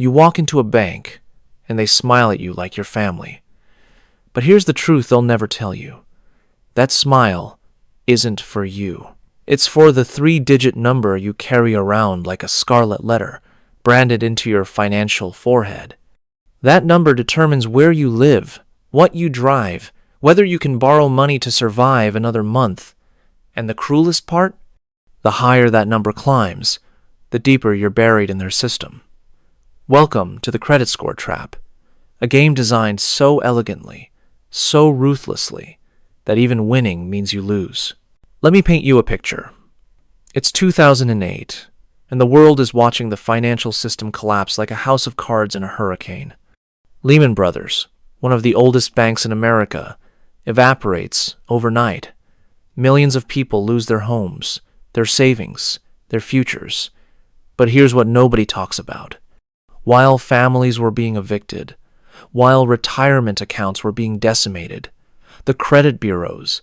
You walk into a bank, and they smile at you like your family. But here's the truth they'll never tell you. That smile isn't for you. It's for the 3-digit number you carry around like a scarlet letter, branded into your financial forehead. That number determines where you live, what you drive, whether you can borrow money to survive another month. And the cruelest part? The higher that number climbs, the deeper you're buried in their system. Welcome to the credit score trap, a game designed so elegantly, so ruthlessly, that even winning means you lose. Let me paint you a picture. It's 2008, and the world is watching the financial system collapse like a house of cards in a hurricane. Lehman Brothers, one of the oldest banks in America, evaporates overnight. Millions of people lose their homes, their savings, their futures. But here's what nobody talks about. While families were being evicted, while retirement accounts were being decimated, the credit bureaus,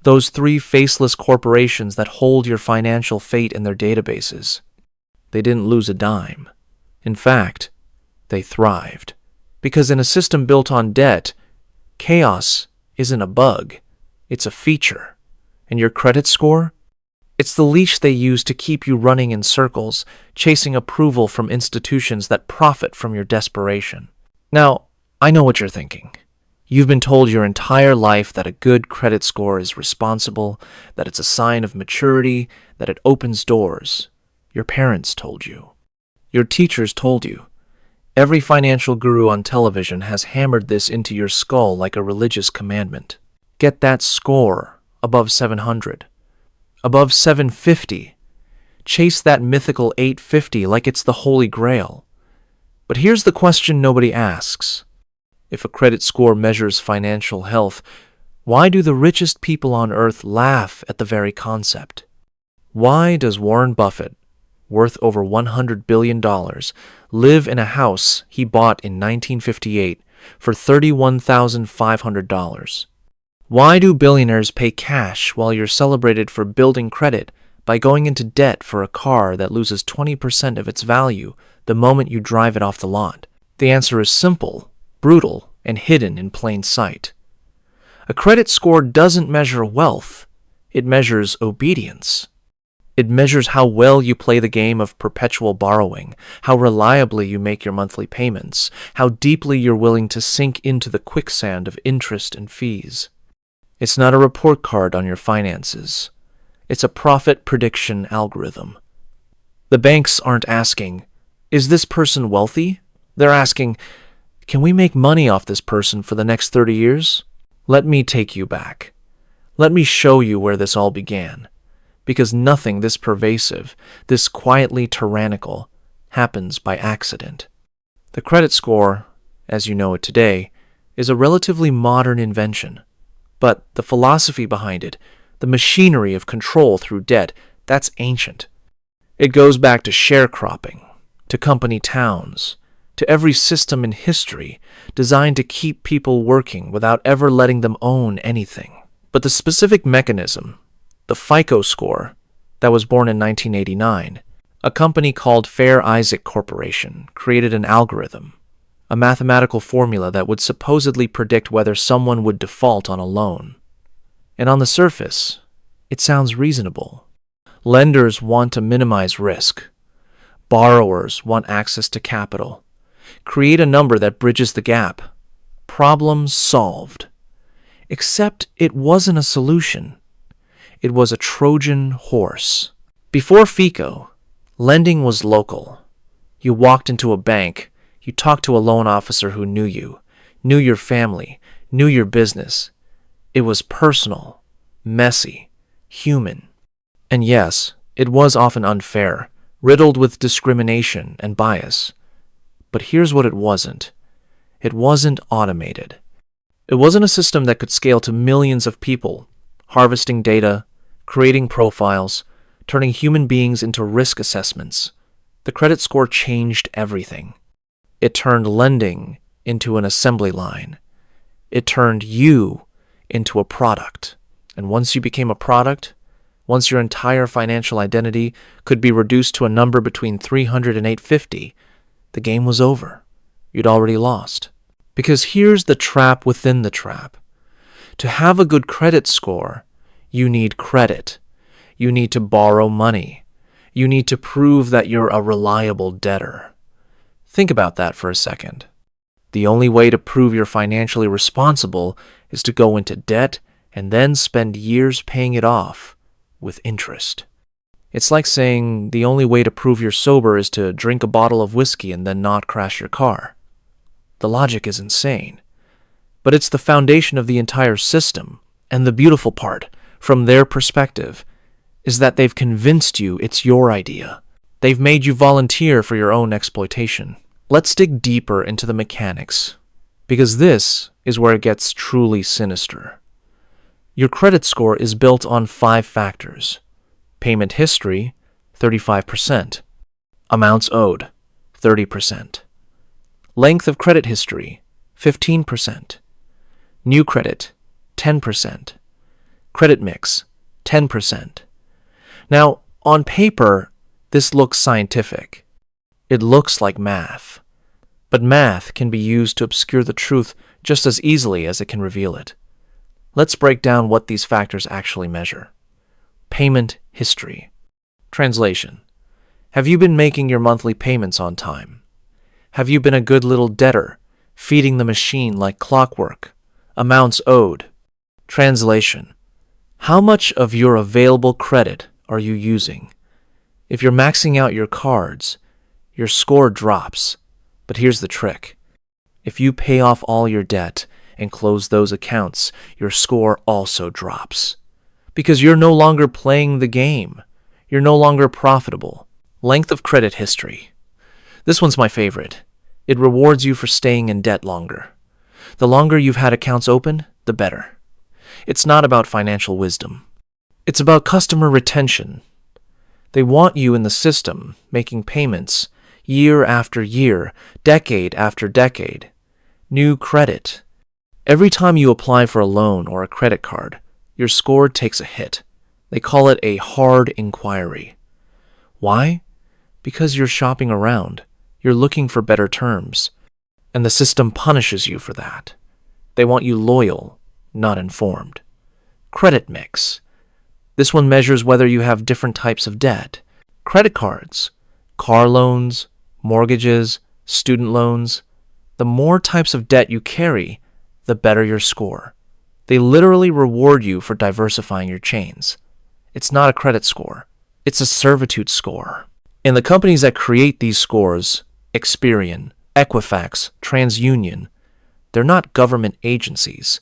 those 3 faceless corporations that hold your financial fate in their databases, they didn't lose a dime. In fact, they thrived. Because in a system built on debt, chaos isn't a bug, it's a feature. And your credit score? It's the leash they use to keep you running in circles, chasing approval from institutions that profit from your desperation. Now, I know what you're thinking. You've been told your entire life that a good credit score is responsible, that it's a sign of maturity, that it opens doors. Your parents told you. Your teachers told you. Every financial guru on television has hammered this into your skull like a religious commandment. Get that score above 700. Above 750. Chase that mythical 850 like it's the Holy Grail. But here's the question nobody asks. If a credit score measures financial health, why do the richest people on earth laugh at the very concept? Why does Warren Buffett, worth over $100 billion, live in a house he bought in 1958 for $31,500? Why do billionaires pay cash while you're celebrated for building credit by going into debt for a car that loses 20% of its value the moment you drive it off the lot? The answer is simple, brutal, and hidden in plain sight. A credit score doesn't measure wealth, it measures obedience. It measures how well you play the game of perpetual borrowing, how reliably you make your monthly payments, how deeply you're willing to sink into the quicksand of interest and fees. It's not a report card on your finances. It's a profit prediction algorithm. The banks aren't asking, is this person wealthy? They're asking, can we make money off this person for the next 30 years? Let me take you back. Let me show you where this all began. Because nothing this pervasive, this quietly tyrannical, happens by accident. The credit score, as you know it today, is a relatively modern invention. But the philosophy behind it, the machinery of control through debt, that's ancient. It goes back to sharecropping, to company towns, to every system in history designed to keep people working without ever letting them own anything. But the specific mechanism, the FICO score, that was born in 1989, a company called Fair Isaac Corporation created an algorithm, a mathematical formula that would supposedly predict whether someone would default on a loan. And on the surface, it sounds reasonable. Lenders want to minimize risk. Borrowers want access to capital. Create a number that bridges the gap. Problem solved. Except it wasn't a solution. It was a Trojan horse. Before FICO, lending was local. You walked into a bank, you talked to a loan officer who knew you, knew your family, knew your business. It was personal, messy, human. And yes, it was often unfair, riddled with discrimination and bias. But here's what it wasn't. It wasn't automated. It wasn't a system that could scale to millions of people, harvesting data, creating profiles, turning human beings into risk assessments. The credit score changed everything. It turned lending into an assembly line. It turned you into a product. And once you became a product, once your entire financial identity could be reduced to a number between 300 and 850, the game was over. You'd already lost. Because here's the trap within the trap. To have a good credit score, you need credit. You need to borrow money. You need to prove that you're a reliable debtor. Think about that for a second. The only way to prove you're financially responsible is to go into debt and then spend years paying it off with interest. It's like saying the only way to prove you're sober is to drink a bottle of whiskey and then not crash your car. The logic is insane. But it's the foundation of the entire system. And the beautiful part, from their perspective, is that they've convinced you it's your idea. They've made you volunteer for your own exploitation. Let's dig deeper into the mechanics, because this is where it gets truly sinister. Your credit score is built on 5 factors. Payment history, 35%. Amounts owed, 30%. Length of credit history, 15%. New credit, 10%. Credit mix, 10%. Now, on paper, this looks scientific. It looks like math. But math can be used to obscure the truth just as easily as it can reveal it. Let's break down what these factors actually measure. Payment history. Translation: have you been making your monthly payments on time? Have you been a good little debtor, feeding the machine like clockwork? Amounts owed. Translation: how much of your available credit are you using? If you're maxing out your cards, your score drops. But here's the trick. If you pay off all your debt and close those accounts, your score also drops. Because you're no longer playing the game. You're no longer profitable. Length of credit history. This one's my favorite. It rewards you for staying in debt longer. The longer you've had accounts open, the better. It's not about financial wisdom. It's about customer retention. They want you in the system, making payments, year after year, decade after decade. New credit. Every time you apply for a loan or a credit card, your score takes a hit. They call it a hard inquiry. Why? Because you're shopping around. You're looking for better terms. And the system punishes you for that. They want you loyal, not informed. Credit mix. This one measures whether you have different types of debt. Credit cards, car loans, mortgages, student loans. The more types of debt you carry, the better your score. They literally reward you for diversifying your chains. It's not a credit score. It's a servitude score. And the companies that create these scores, Experian, Equifax, TransUnion, they're not government agencies.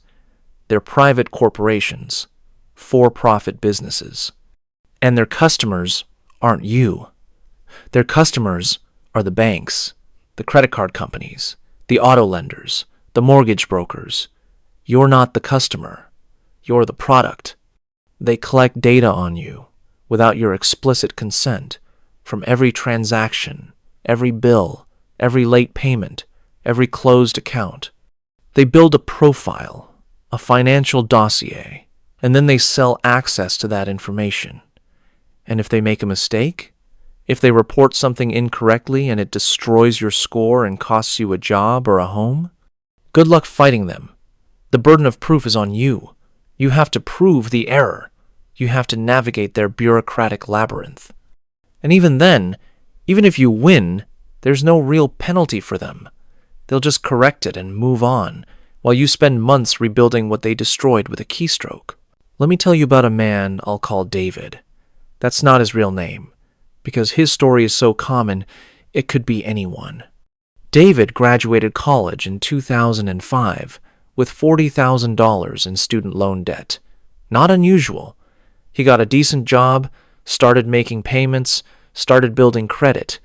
They're private corporations, for-profit businesses. And their customers aren't you. Their customers are the banks, the credit card companies, the auto lenders, the mortgage brokers. You're not the customer. You're the product. They collect data on you without your explicit consent from every transaction, every bill, every late payment, every closed account. They build a profile, a financial dossier, and then they sell access to that information. And if they make a mistake, if they report something incorrectly and it destroys your score and costs you a job or a home, good luck fighting them. The burden of proof is on you. You have to prove the error. You have to navigate their bureaucratic labyrinth. And even then, even if you win, there's no real penalty for them. They'll just correct it and move on, while you spend months rebuilding what they destroyed with a keystroke. Let me tell you about a man I'll call David. That's not his real name, because his story is so common, it could be anyone. David graduated college in 2005 with $40,000 in student loan debt. Not unusual. He got a decent job, started making payments, started building credit.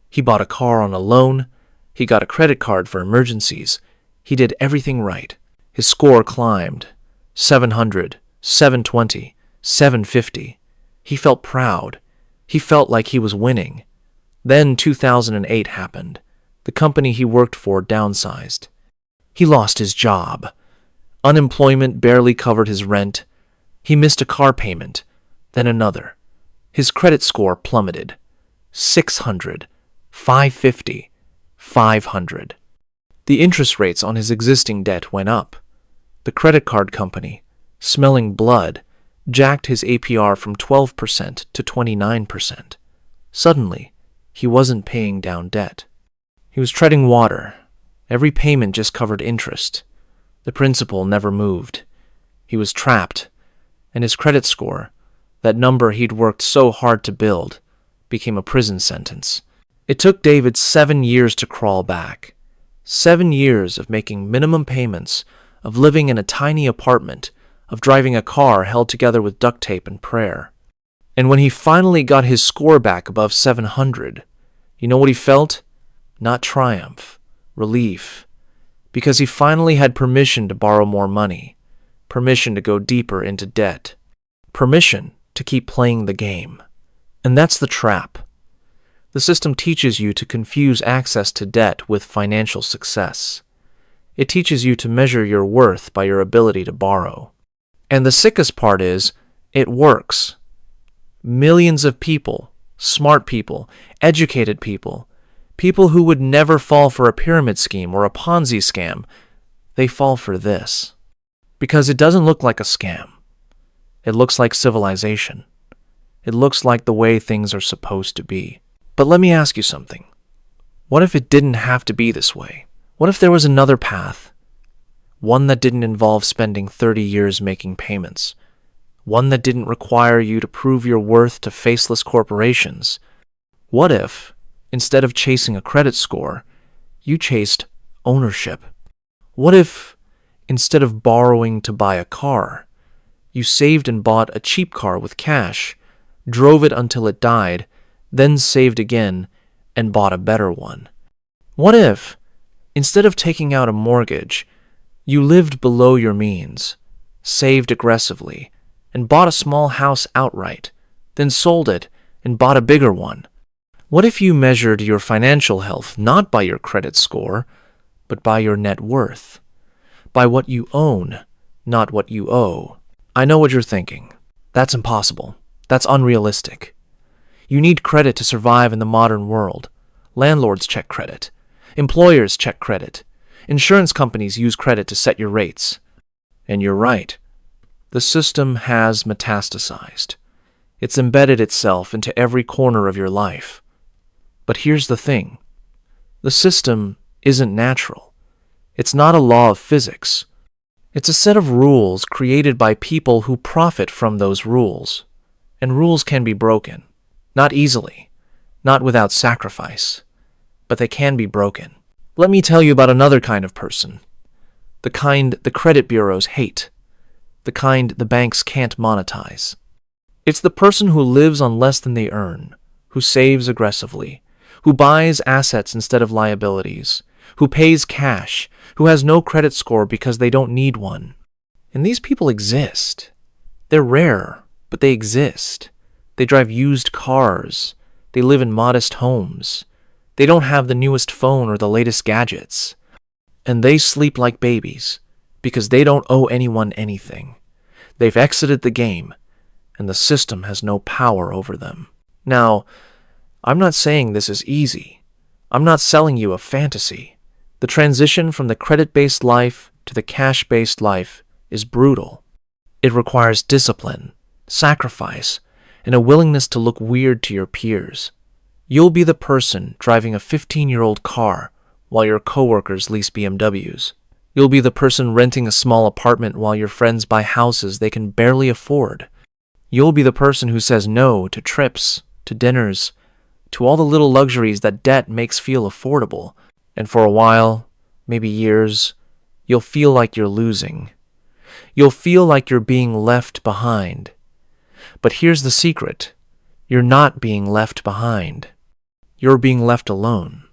He bought a car on a loan. He got a credit card for emergencies. He did everything right. His score climbed. 700, 720, 750. He felt proud. He felt like he was winning. Then 2008 happened. The company he worked for downsized. He lost his job. Unemployment barely covered his rent. He missed a car payment, then another. His credit score plummeted. 600, 550, 500. The interest rates on his existing debt went up. The credit card company, smelling blood, jacked his APR from 12% to 29%. Suddenly, he wasn't paying down debt. He was treading water. Every payment just covered interest. The principal never moved. He was trapped, and his credit score, that number he'd worked so hard to build, became a prison sentence. It took David 7 years to crawl back. 7 years of making minimum payments, of living in a tiny apartment, of driving a car held together with duct tape and prayer. And when he finally got his score back above 700, you know what he felt? Not triumph, relief. Because he finally had permission to borrow more money, permission to go deeper into debt, permission to keep playing the game. And that's the trap. The system teaches you to confuse access to debt with financial success. It teaches you to measure your worth by your ability to borrow. And the sickest part is, it works. Millions of people, smart people, educated people, people who would never fall for a pyramid scheme or a Ponzi scam, they fall for this. Because it doesn't look like a scam. It looks like civilization. It looks like the way things are supposed to be. But let me ask you something. What if it didn't have to be this way? What if there was another path? One that didn't involve spending 30 years making payments. One that didn't require you to prove your worth to faceless corporations. What if, instead of chasing a credit score, you chased ownership? What if, instead of borrowing to buy a car, you saved and bought a cheap car with cash, drove it until it died, then saved again and bought a better one? What if, instead of taking out a mortgage, you lived below your means, saved aggressively, and bought a small house outright, then sold it and bought a bigger one? What if you measured your financial health not by your credit score, but by your net worth? By what you own, not what you owe? I know what you're thinking. That's impossible. That's unrealistic. You need credit to survive in the modern world. Landlords check credit. Employers check credit. Insurance companies use credit to set your rates. And you're right. The system has metastasized. It's embedded itself into every corner of your life. But here's the thing. The system isn't natural. It's not a law of physics. It's a set of rules created by people who profit from those rules. And rules can be broken. Not easily, not without sacrifice, but they can be broken. Let me tell you about another kind of person. The kind the credit bureaus hate. The kind the banks can't monetize. It's the person who lives on less than they earn, who saves aggressively, who buys assets instead of liabilities, who pays cash, who has no credit score because they don't need one. And these people exist. They're rare, but they exist. They drive used cars. They live in modest homes. They don't have the newest phone or the latest gadgets. And they sleep like babies because they don't owe anyone anything. They've exited the game, and the system has no power over them. Now, I'm not saying this is easy. I'm not selling you a fantasy. The transition from the credit-based life to the cash-based life is brutal. It requires discipline, sacrifice, and a willingness to look weird to your peers. You'll be the person driving a 15-year-old car while your coworkers lease BMWs. You'll be the person renting a small apartment while your friends buy houses they can barely afford. You'll be the person who says no to trips, to dinners, to all the little luxuries that debt makes feel affordable. And for a while, maybe years, you'll feel like you're losing. You'll feel like you're being left behind. But here's the secret. You're not being left behind. You're being left alone.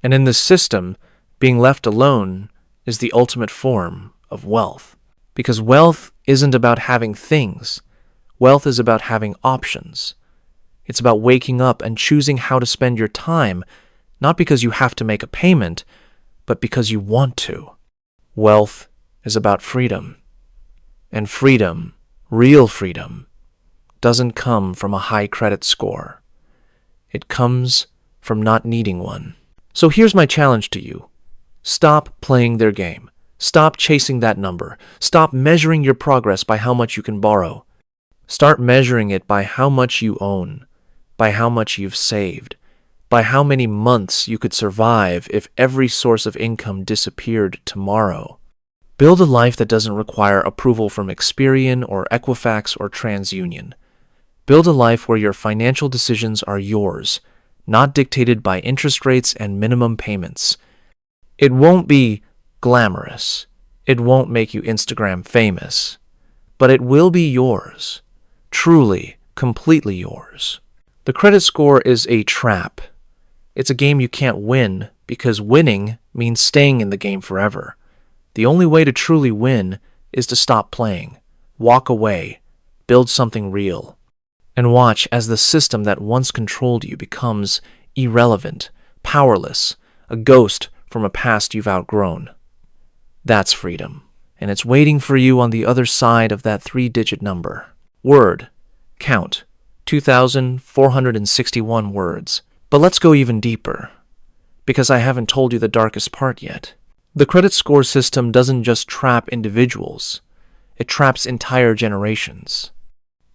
And in this system, being left alone is the ultimate form of wealth. Because wealth isn't about having things. Wealth is about having options. It's about waking up and choosing how to spend your time, not because you have to make a payment, but because you want to. Wealth is about freedom. And freedom, real freedom, doesn't come from a high credit score. It comes from not needing one. So here's my challenge to you. Stop playing their game. Stop chasing that number. Stop measuring your progress by how much you can borrow. Start measuring it by how much you own, by how much you've saved, by how many months you could survive if every source of income disappeared tomorrow. Build a life that doesn't require approval from Experian or Equifax or TransUnion. Build a life where your financial decisions are yours, not dictated by interest rates and minimum payments. It won't be glamorous. It won't make you Instagram famous. But it will be yours. Truly, completely yours. The credit score is a trap. It's a game you can't win because winning means staying in the game forever. The only way to truly win is to stop playing, walk away, build something real, and watch as the system that once controlled you becomes irrelevant, powerless, a ghost from a past you've outgrown. That's freedom, and it's waiting for you on the other side of that 3-digit number. Word count 2,461 words. But let's go even deeper, because I haven't told you the darkest part yet. The credit score system doesn't just trap individuals, it traps entire generations.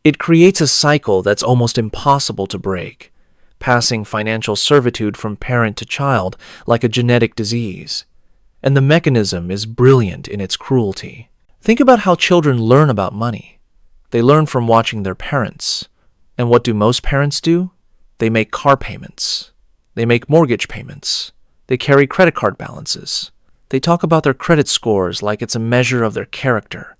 It creates a cycle that's almost impossible to break, passing financial servitude from parent to child like a genetic disease. And the mechanism is brilliant in its cruelty. Think about how children learn about money. They learn from watching their parents. And what do most parents do? They make car payments. They make mortgage payments. They carry credit card balances. They talk about their credit scores like it's a measure of their character.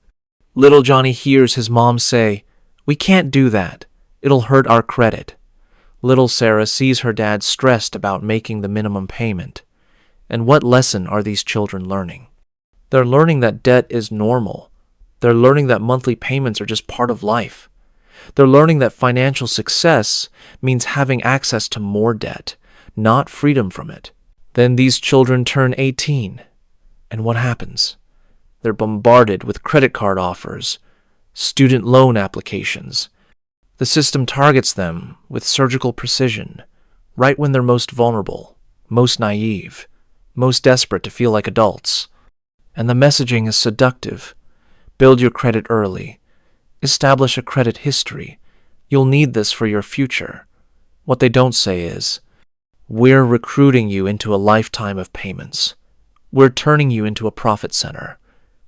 Little Johnny hears his mom say, "We can't do that. It'll hurt our credit." Little Sarah sees her dad stressed about making the minimum payment. And what lesson are these children learning? They're learning that debt is normal. They're learning that monthly payments are just part of life. They're learning that financial success means having access to more debt, not freedom from it. Then these children turn 18. And what happens? They're bombarded with credit card offers, student loan applications. The system targets them with surgical precision, right when they're most vulnerable, most naive, most desperate to feel like adults. And the messaging is seductive. Build your credit early. Establish a credit history. You'll need this for your future. What they don't say is, we're recruiting you into a lifetime of payments. We're turning you into a profit center.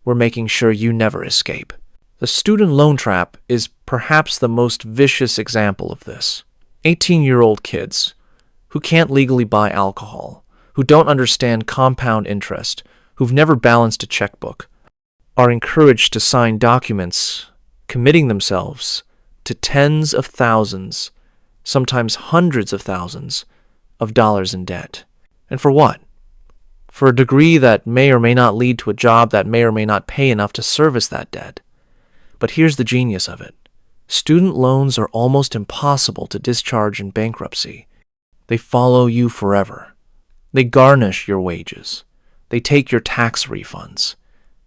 We're making sure you never escape. The student loan trap is perhaps the most vicious example of this. 18-year-old kids who can't legally buy alcohol, who don't understand compound interest, who've never balanced a checkbook, are encouraged to sign documents committing themselves to tens of thousands, sometimes hundreds of thousands, of dollars in debt. And for what? For a degree that may or may not lead to a job that may or may not pay enough to service that debt. But here's the genius of it. Student loans are almost impossible to discharge in bankruptcy. They follow you forever. They garnish your wages. They take your tax refunds.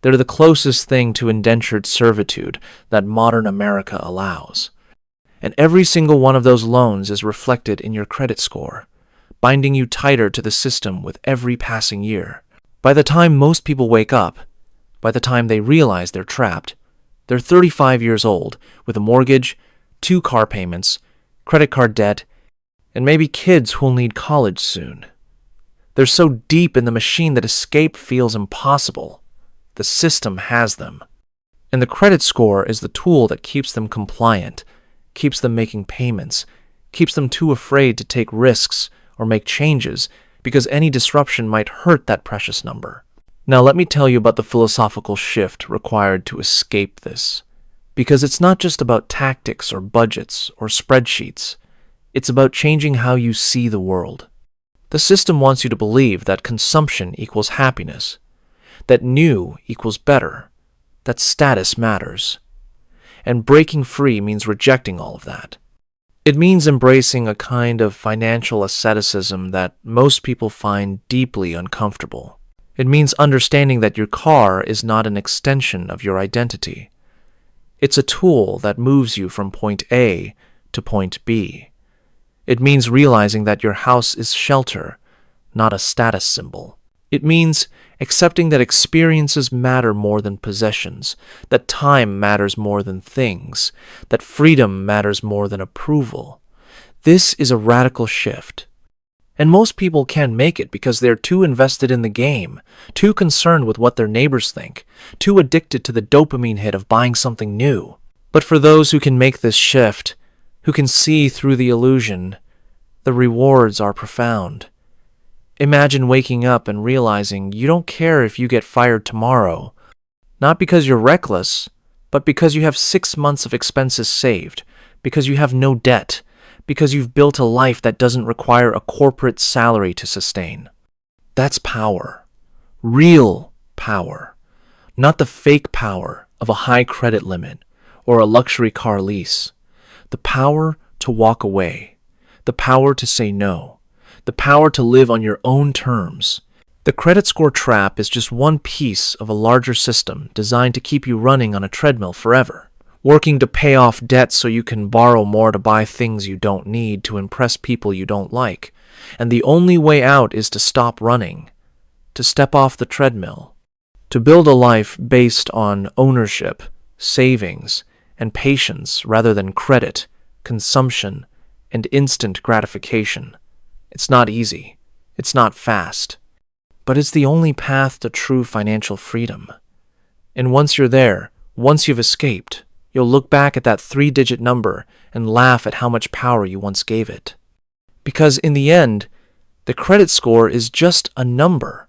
They're the closest thing to indentured servitude that modern America allows. And every single one of those loans is reflected in your credit score, binding you tighter to the system with every passing year. By the time most people wake up, by the time they realize they're trapped, they're 35 years old with a mortgage, 2 car payments, credit card debt, and maybe kids who'll need college soon. They're so deep in the machine that escape feels impossible. The system has them. And the credit score is the tool that keeps them compliant, keeps them making payments, keeps them too afraid to take risks or make changes because any disruption might hurt that precious number. Now let me tell you about the philosophical shift required to escape this. Because it's not just about tactics or budgets or spreadsheets. It's about changing how you see the world. The system wants you to believe that consumption equals happiness, that new equals better, that status matters. And breaking free means rejecting all of that. It means embracing a kind of financial asceticism that most people find deeply uncomfortable. It means understanding that your car is not an extension of your identity. It's a tool that moves you from point A to point B. It means realizing that your house is shelter, not a status symbol. It means accepting that experiences matter more than possessions, that time matters more than things, that freedom matters more than approval. This is a radical shift. And most people can't make it because they're too invested in the game, too concerned with what their neighbors think, too addicted to the dopamine hit of buying something new. But for those who can make this shift, who can see through the illusion, the rewards are profound. Imagine waking up and realizing you don't care if you get fired tomorrow, not because you're reckless, but because you have 6 months of expenses saved, because you have no debt, because you've built a life that doesn't require a corporate salary to sustain. That's power. Real power. Not the fake power of a high credit limit or a luxury car lease. The power to walk away. The power to say no. The power to live on your own terms. The credit score trap is just one piece of a larger system designed to keep you running on a treadmill forever. Working to pay off debt so you can borrow more to buy things you don't need to impress people you don't like. And the only way out is to stop running, to step off the treadmill, to build a life based on ownership, savings, and patience rather than credit, consumption, and instant gratification. It's not easy. It's not fast. But it's the only path to true financial freedom. And once you're there, once you've escaped, you'll look back at that 3-digit number and laugh at how much power you once gave it. Because in the end, the credit score is just a number.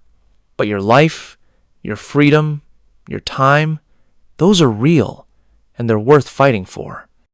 But your life, your freedom, your time, those are real, and they're worth fighting for.